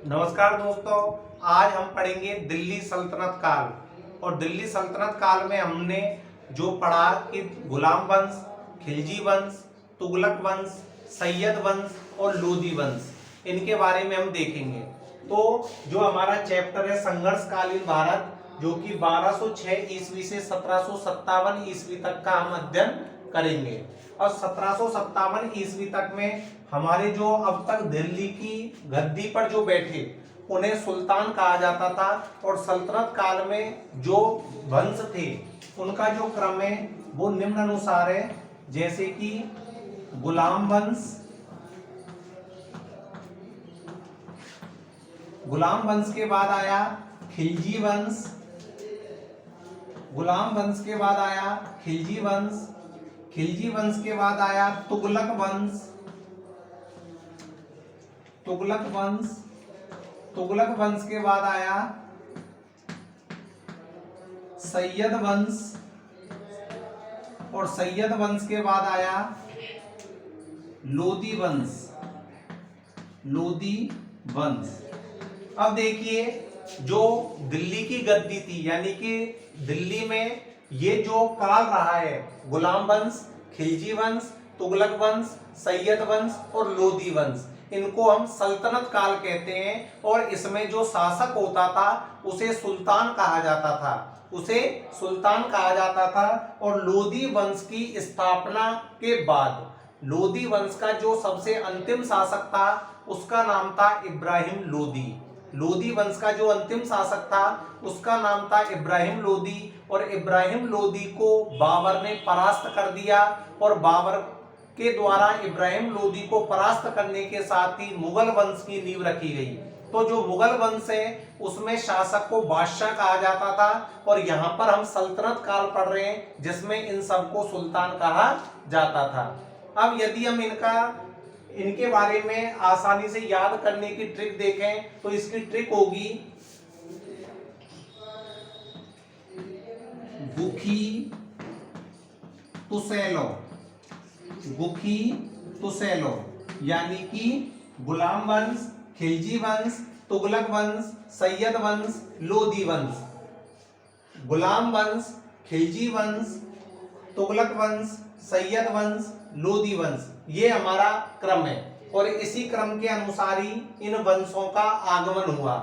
नमस्कार दोस्तों, आज हम पढ़ेंगे दिल्ली सल्तनत काल। और दिल्ली सल्तनत काल में हमने जो पढ़ा कि गुलाम वंश, खिलजी वंश, तुगलक वंश, सैयद वंश और लोदी वंश, इनके बारे में हम देखेंगे। तो जो हमारा चैप्टर है संघर्षकालीन भारत, जो कि 1206 ईस्वी से 1757 ईस्वी तक का हम अध्ययन करेंगे। और 1757 ईस्वी तक में हमारे जो अब तक दिल्ली की गद्दी पर जो बैठे उन्हें सुल्तान कहा जाता था। और सल्तनत काल में जो वंश थे उनका जो क्रम है वो निम्न अनुसार है, जैसे कि गुलाम वंश, गुलाम वंश के बाद आया खिलजी वंश, गुलाम वंश के बाद आया खिलजी वंश, खिलजी वंश के बाद आया तुगलक वंश, तुगलक वंश, तुगलक वंश के बाद आया सैयद वंश, और सैयद वंश के बाद आया लोदी वंश, लोदी वंश। अब देखिए, जो दिल्ली की गद्दी थी, यानी कि दिल्ली में ये जो काल रहा है, गुलाम वंश, खिलजी वंश, तुगलक वंश, सैयद वंश और लोदी वंश, इनको हम सल्तनत काल कहते हैं। और इसमें जो शासक होता था उसे सुल्तान कहा जाता था, उसे सुल्तान कहा जाता था। और लोदी वंश की स्थापना के बाद लोदी वंश का जो सबसे अंतिम शासक था उसका नाम था इब्राहिम लोदी। लोदी वंश का जो अंतिम शासक था उसका नाम था इब्राहिम लोदी। और इब्राहिम लोदी को बाबर ने परास्त कर दिया, और बाबर के द्वारा इब्राहिम लोदी को परास्त करने के साथ ही मुगल वंश की नींव रखी गई। तो जो मुगल वंश है उसमें शासक को बादशाह कहा जाता था। और यहाँ पर हम सल्तनत काल पढ़ रहे हैं जिसमें इन सबको सुल्तान कहा जाता था। अब यदि हम इनके बारे में आसानी से याद करने की ट्रिक देखें तो इसकी ट्रिक होगी गुखी तुसेलो, गुखी तुसेलो, यानी कि गुलाम वंश, खिलजी वंश, तुगलक वंश, सैयद वंश, लोदी वंश। गुलाम वंश, खिलजी वंश, तुगलक वंश, सैयद वंश, लोदी वंश, ये हमारा क्रम है। और इसी क्रम के अनुसार ही इन वंशों का आगमन हुआ।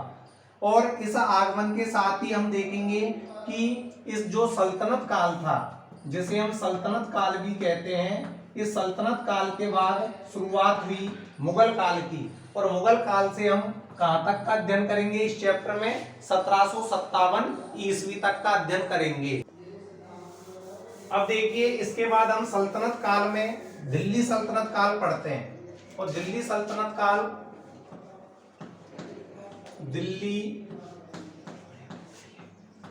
और इस आगमन के साथ ही हम देखेंगे कि इस जो सल्तनत काल था, जिसे हम सल्तनत काल भी कहते हैं, इस सल्तनत काल के बाद शुरुआत हुई मुगल काल की। और मुगल काल से हम कहां तक का अध्ययन करेंगे इस चैप्टर में? 1757 ईस्वी तक का अध्ययन करेंगे। अब देखिए, इसके बाद हम सल्तनत काल में दिल्ली सल्तनत काल पढ़ते हैं। और दिल्ली सल्तनत काल, दिल्ली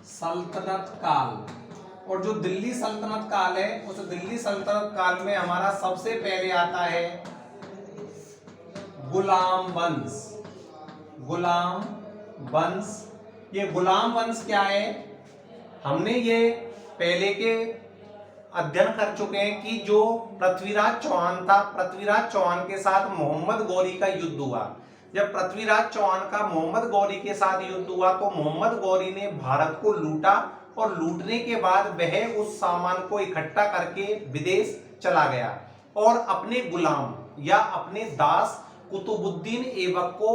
सल्तनत काल, और जो दिल्ली सल्तनत काल है उस दिल्ली सल्तनत काल में हमारा सबसे पहले आता है गुलाम वंश। गुलाम वंश, ये गुलाम वंश क्या है? हमने ये पहले के अध्ययन कर चुके हैं कि जो पृथ्वीराज चौहान था, पृथ्वीराज चौहान के साथ मोहम्मद गौरी का युद्ध हुआ। जब पृथ्वीराज चौहान का मोहम्मद गौरी के साथ युद्ध हुआ तो मोहम्मद गौरी ने भारत को लूटा, और लूटने के बाद वह उस सामान को इकट्ठा करके विदेश चला गया और अपने गुलाम या अपने दास कुतुबुद्दीन ऐबक को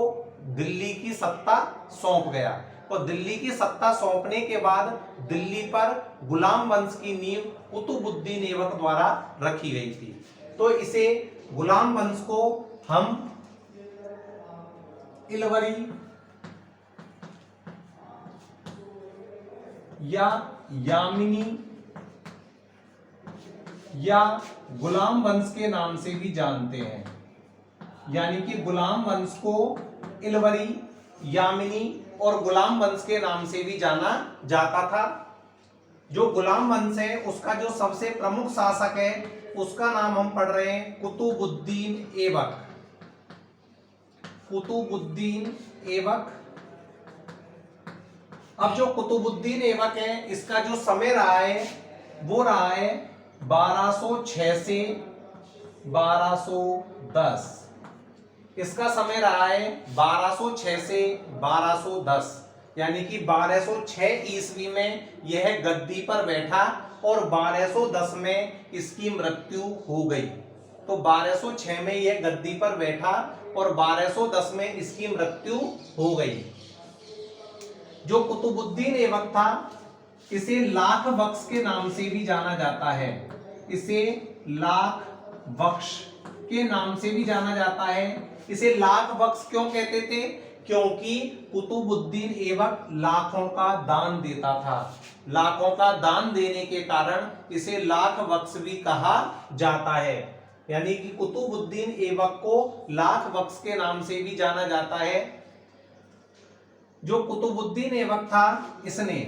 दिल्ली की सत्ता सौंप गया। और दिल्ली की सत्ता सौंपने के बाद दिल्ली पर गुलाम वंश की नींव कुतुबुद्दीन ऐबक द्वारा रखी गई थी। तो इसे गुलाम वंश को हम इलवरी या यामिनी या गुलाम वंश के नाम से भी जानते हैं। यानी कि गुलाम वंश को इलवरी, यामिनी और गुलाम वंश के नाम से भी जाना जाता था। जो गुलाम वंश है उसका जो सबसे प्रमुख शासक है उसका नाम हम पढ़ रहे हैं कुतुबुद्दीन ऐबक, कुतुबुद्दीन ऐबक। अब जो कुतुबुद्दीन ऐबक है इसका जो समय रहा है वो रहा है 1206 से 1210। इसका समय रहा है 1206 से 1210, यानी कि 1206 ईस्वी में यह गद्दी पर बैठा और 1210 में इसकी मृत्यु हो गई। तो 1206 में यह गद्दी पर बैठा और 1210 में इसकी मृत्यु हो गई। जो कुतुबुद्दीन ऐबक था, इसे लाख बख्श के नाम से भी जाना जाता है। इसे लाख बख्श के नाम से भी जाना जाता है। इसे लाख बख्श क्यों कहते थे? क्योंकि कुतुबुद्दीन ऐबक लाखों का दान देता था। लाखों का दान देने के कारण इसे लाख बख्श भी कहा जाता है। यानी कि कुतुबुद्दीन ऐबक को लाख बख्श के नाम से भी जाना जाता है। जो कुतुबुद्दीन ऐबक था, इसने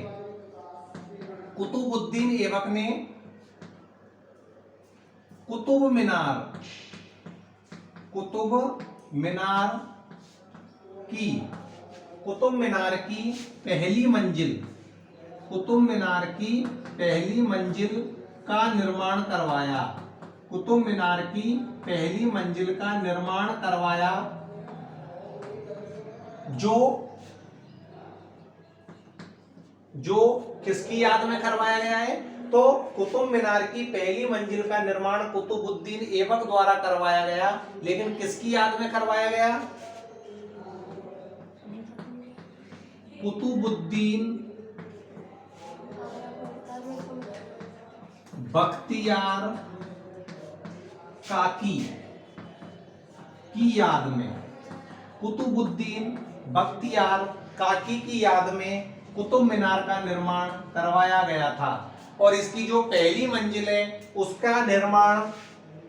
कुतुबुद्दीन ऐबक ने कुतुब मीनार की पहली मंजिल का निर्माण करवाया। कुतुब मीनार की पहली मंजिल का निर्माण करवाया, जो किसकी याद में करवाया गया है? तो कुतुब मीनार की पहली मंजिल का निर्माण कुतुबुद्दीन ऐबक द्वारा करवाया गया, लेकिन किसकी याद में करवाया गया? कुतुबुद्दीन बख्तियार काकी की याद में। कुतुबुद्दीन बख्तियार काकी की याद में कुतुब मीनार का निर्माण करवाया गया था। और इसकी जो पहली मंजिल है,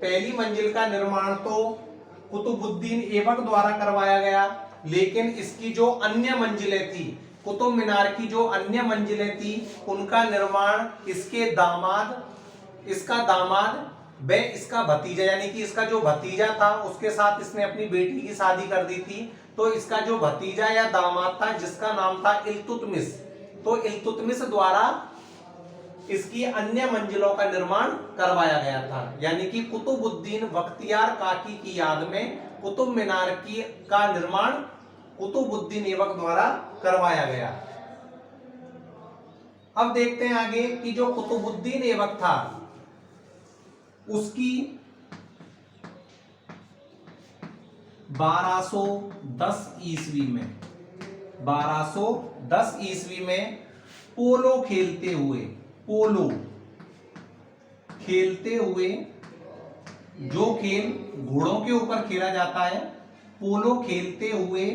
पहली मंजिल का निर्माण तो कुतुबुद्दीन ऐबक द्वारा करवाया गया, लेकिन इसकी जो अन्य मंजिलें थी, कुतुब मीनार की जो अन्य मंजिलें थी, उनका निर्माण इसका दामाद व इसका भतीजा, यानी कि इसका जो भतीजा था उसके साथ इसने अपनी बेटी की शादी कर दी थी। तो इसका जो भतीजा या दामाद था, जिसका नाम था इल्तुतमिश, तो इल्तुतमिश द्वारा इसकी अन्य मंजिलों का निर्माण करवाया गया था। यानी कि कुतुबुद्दीन बख्तियार काकी की याद में कुतुब मीनार का निर्माण कुतुबुद्दीन ऐबक द्वारा करवाया गया। अब देखते हैं आगे कि जो कुतुबुद्दीन ऐबक था, उसकी 1210 ईस्वी में पोलो खेलते हुए, जो खेल घोड़ों के ऊपर खेला जाता है, पोलो खेलते हुए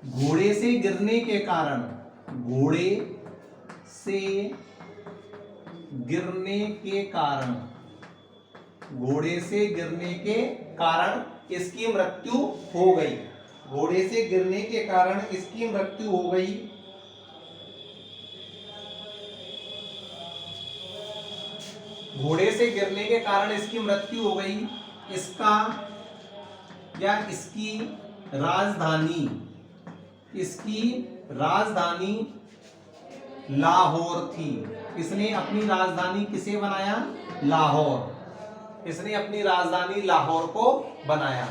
घोड़े से गिरने के कारण इसकी मृत्यु हो गई। घोड़े से गिरने के कारण इसकी मृत्यु हो गई। घोड़े से गिरने के कारण इसकी मृत्यु हो गई। इसकी राजधानी लाहौर थी। इसने अपनी राजधानी किसे बनाया? लाहौर। इसने अपनी राजधानी लाहौर को बनाया।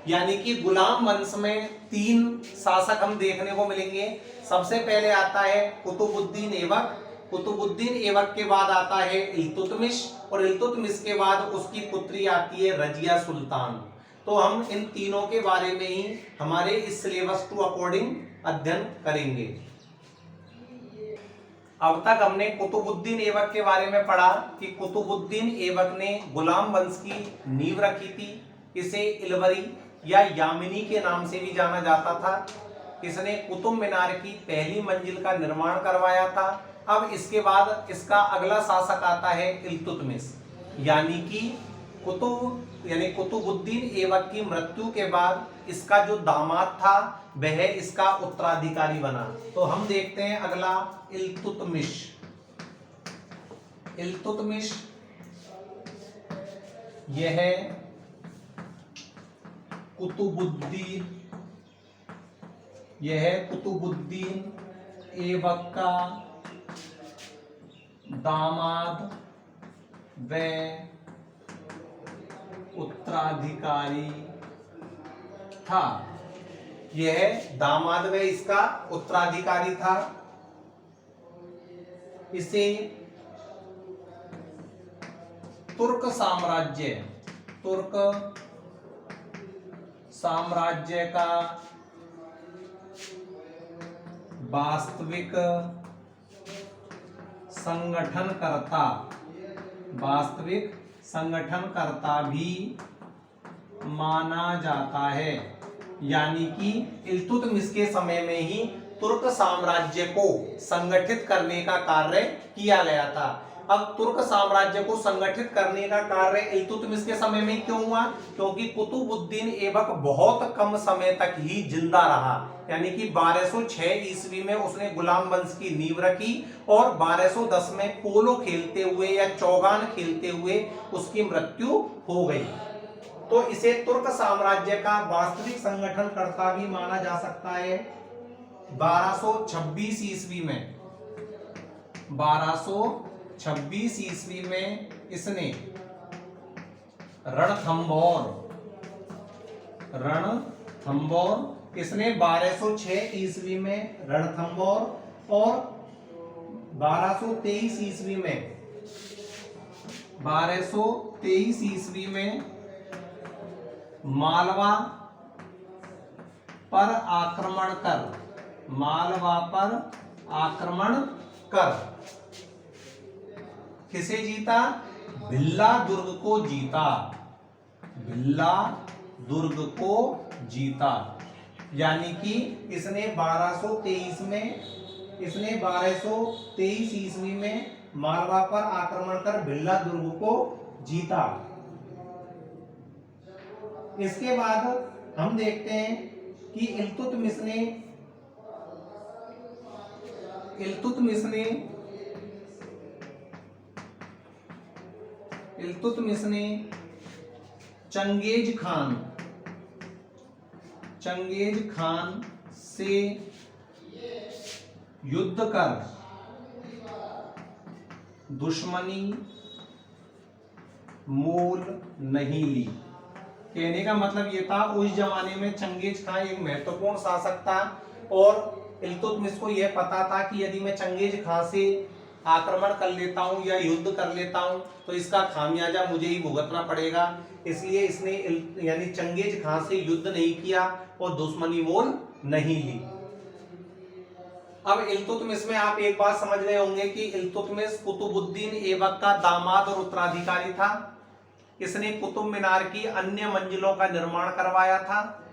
यानी कि गुलाम वंश में 3 शासक हम देखने को मिलेंगे। सबसे पहले आता है कुतुबुद्दीन ऐबक। कुतुबुद्दीन ऐबक के बाद आता है इल्तुतमिश, और इल्तुतमिश के बाद उसकी पुत्री आती है रजिया सुल्तान। तो हम इन तीनों के बारे में ही हमारे इस सिलेबस टू अकॉर्डिंग अध्ययन करेंगे। अब तक हमने कुतुबुद्दीन ऐबक के बारे में पढ़ा कि कुतुबुद्दीन ऐबक ने गुलाम वंश की नींव रखी थी। इसे इलवरी या यामिनी के नाम से भी जाना जाता था। इसने कुतुब मीनार की पहली मंजिल का निर्माण करवाया था। अब इसके बाद इसका अगला शासक आता है इल्तुतमिश, यानी कि कुतुबुद्दीन ऐबक की मृत्यु के बाद इसका जो दामाद था वह इसका उत्तराधिकारी बना। तो हम देखते हैं अगला इल्तुतमिश। यह कुतुबुद्दीन ऐबक का दामाद व उत्तराधिकारी था। यह दामाद व इसका उत्तराधिकारी था। इसे तुर्क साम्राज्य का वास्तविक संगठनकर्ता भी माना जाता है। यानी कि इल्तुतमिश के समय में ही तुर्क साम्राज्य को संगठित करने का कार्य किया गया था। अब तुर्क साम्राज्य को संगठित करने का कार्य इल्तुतमिश के समय में क्यों हुआ? क्योंकि कुतुबुद्दीन ऐबक बहुत कम समय तक ही जिंदा रहा। यानी कि 1206 ईस्वी में उसने गुलाम वंश की नींव रखी और 1210 में पोलो खेलते हुए या चौगान खेलते हुए उसकी मृत्यु हो गई। तो इसे तुर्क साम्राज्य का वास्तविक संगठनकर्ता भी माना जा सकता है। 1226 ईस्वी में इसने रणथंभौर इसने 1206 ईस्वी में रणथंभौर और 1223 ईस्वी में मालवा पर आक्रमण कर किसे जीता? भिल्ला दुर्ग को जीता। यानी कि इसने 1223 ईस्वी में मालवा पर आक्रमण कर भिल्ला दुर्ग को जीता। इसके बाद हम देखते हैं कि इल्तुतमिश ने चंगेज खान से युद्ध कर दुश्मनी मोल नहीं ली। कहने का मतलब ये था, उस जमाने में चंगेज खान एक महत्वपूर्ण शासक था और इल्तुतमिश को यह पता था कि यदि मैं चंगेज खान से आक्रमण कर लेता हूं या युद्ध कर लेता हूं तो इसका खामियाजा मुझे ही भुगतना पड़ेगा। इसलिए इसने यानी चंगेज खान से युद्ध नहीं किया और दुश्मनी मोल नहीं ली। अब इल्तुतमिश में आप एक बात समझ रहे होंगे कि इल्तुतमिश कुतुबुद्दीन ऐबक का दामाद और उत्तराधिकारी था। इसने कुतुब मीनार की अन्य मंजिलों का निर्माण करवाया था।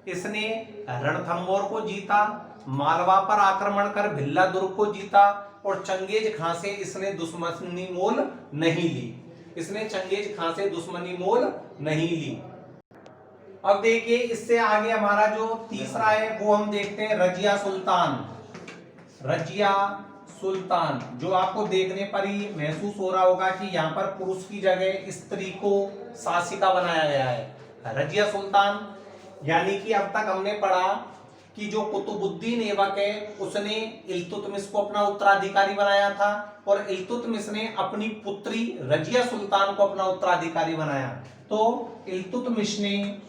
इसने रणथंभौर को जीता, मालवा पर आक्रमण कर भिल्ला दुर्ग को जीता और चंगेज खान से इसने दुश्मनी मोल नहीं ली। अब देखिए, इससे आगे हमारा जो तीसरा है वो हम देखते हैं रजिया सुल्तान, जो आपको देखने पर ही महसूस हो रहा होगा कि यहाँ पर पुरुष की जगह स्त्री को शासिका बनाया गया है। रजिया सुल्तान यानी कि अब तक हमने पढ़ा कि जो कुतुबुद्दीन ऐबक है उसने इल्तुतमिश को अपना उत्तराधिकारी बनाया था और इल्तुतमिश ने अपनी पुत्री रजिया सुल्तान को अपना उत्तराधिकारी बनाया। तो इल्तुतमिश ने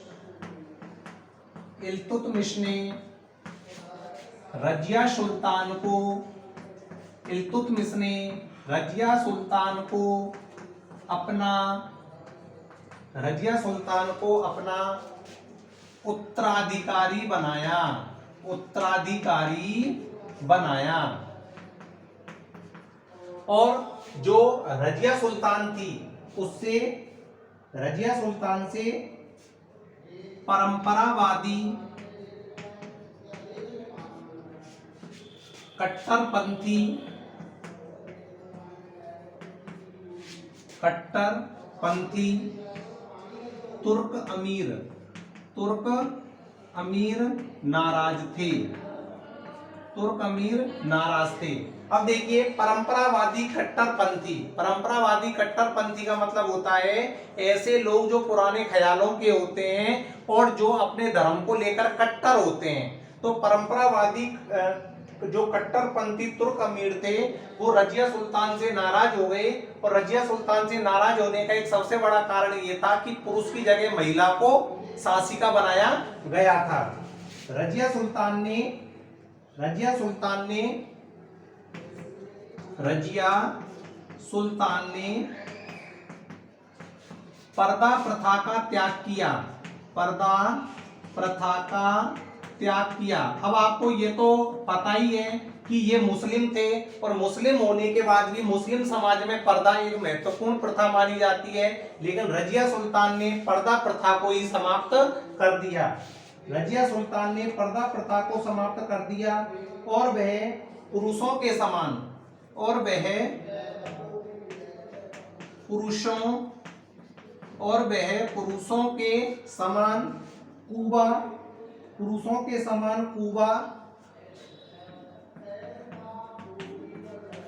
रजिया सुल्तान को अपना उत्तराधिकारी बनाया और जो रजिया सुल्तान थी उससे रजिया सुल्तान से परंपरावादी कट्टरपंथी तुर्क अमीर नाराज थे। अब देखिए, परंपरावादी कट्टरपंथी का मतलब होता है ऐसे लोग जो पुराने ख्यालों के होते हैं और जो अपने धर्म को लेकर कट्टर होते हैं। तो परंपरावादी जो कट्टरपंथी तुर्क अमीर थे वो रजिया सुल्तान से नाराज हो गए, और रजिया सुल्तान से नाराज होने का एक सबसे बड़ा कारण ये था कि पुरुष की जगह महिला को शासिका बनाया गया था। रजिया सुल्तान ने पर्दा प्रथा का त्याग किया। पर्दा प्रथा का त्याग किया। अब आपको ये तो पता ही है कि ये मुस्लिम थे, और मुस्लिम होने के बाद भी मुस्लिम समाज में पर्दा एक महत्वपूर्ण प्रथा मानी जाती है, लेकिन रजिया सुल्तान ने पर्दा प्रथा को ही समाप्त कर दिया। रजिया सुल्तान ने पर्दा प्रथा को समाप्त कर दिया, और वह पुरुषों के समान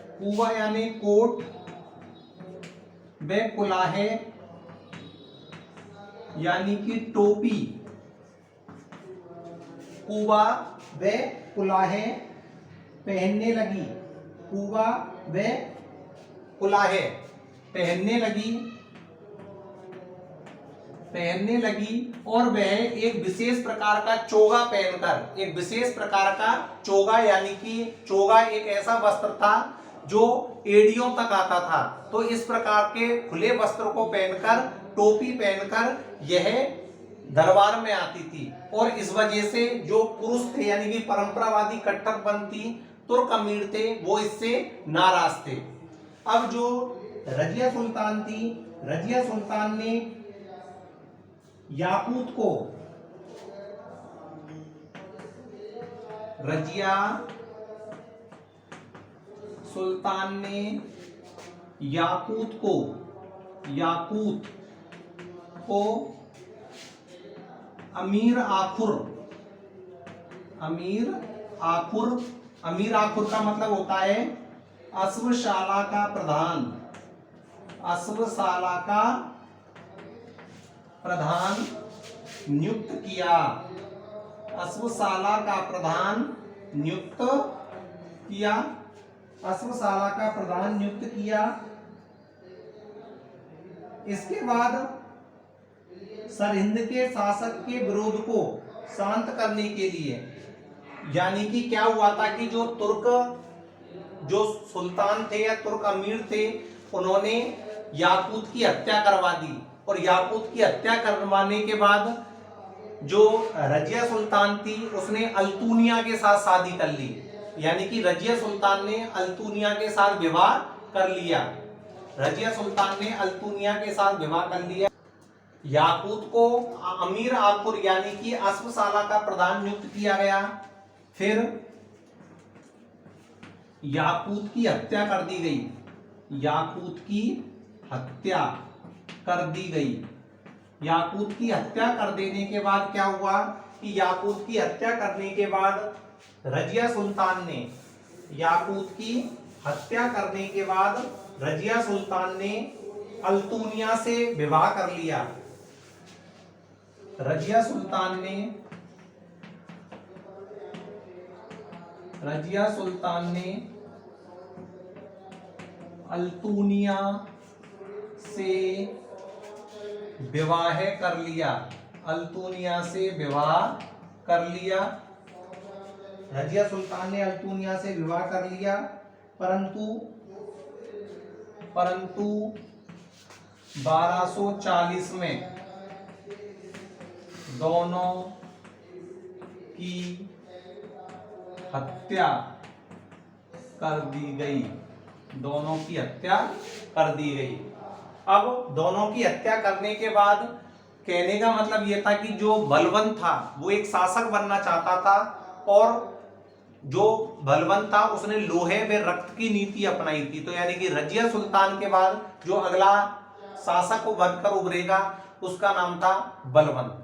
कुबा यानी कोट व कुलाहे यानी कि टोपी, कुबा व कुलाहे पहनने लगी। कुबा व कुलाहे पहनने लगी और वह एक विशेष प्रकार का चोगा पहनकर, एक विशेष प्रकार का चोगा यानी कि चोगा एक ऐसा वस्त्र था जो एड़ियों तक आता था, तो इस प्रकार के खुले वस्त्र को पहनकर, टोपी पहनकर यह दरबार में आती थी, और इस वजह से जो पुरुष थे यानी कि परंपरावादी कट्टरपंथी तुर्क अमीर थे वो इससे नाराज थे। अब जो रजिया सुल्तान थी, रजिया सुल्तान ने याकूत को, रजिया सुल्तान ने याकूत को अमीर आखुर का मतलब होता है अश्वशाला का प्रधान नियुक्त किया। अश्वशाला का प्रधान नियुक्त किया। इसके बाद सरहिंद के शासक के विरोध को शांत करने के लिए, यानी कि क्या हुआ था कि जो सुल्तान थे या तुर्क अमीर थे, उन्होंने याकूत की हत्या करवा दी, और याकूत की हत्या करवाने के बाद जो रजिया सुल्तान थी उसने अल्तुनिया के साथ शादी कर ली, यानी कि रजिया सुल्तान ने अल्तुनिया के साथ विवाह कर लिया। याकूत को अमीर आखुर यानी कि अश्वशाला का प्रधान नियुक्त किया गया। फिर याकूत की हत्या कर दी गई। याकूत की हत्या कर देने के बाद क्या हुआ कि याकूत की हत्या करने के बाद रजिया सुल्तान ने अल्तुनिया से विवाह कर लिया। रजिया सुल्तान ने अल्तुनिया से विवाह कर लिया। रजिया सुल्तान ने अल्तुनिया से विवाह कर लिया, परंतु 1240 में दोनों की हत्या कर दी गई। अब दोनों की हत्या करने के बाद कहने का मतलब यह था कि जो बलवंत था वो एक शासक बनना चाहता था, और जो बलवंत था उसने लोहे व रक्त की नीति अपनाई थी। तो यानी कि रजिया सुल्तान के बाद जो अगला शासक बनकर उभरेगा उसका नाम था बलवंत।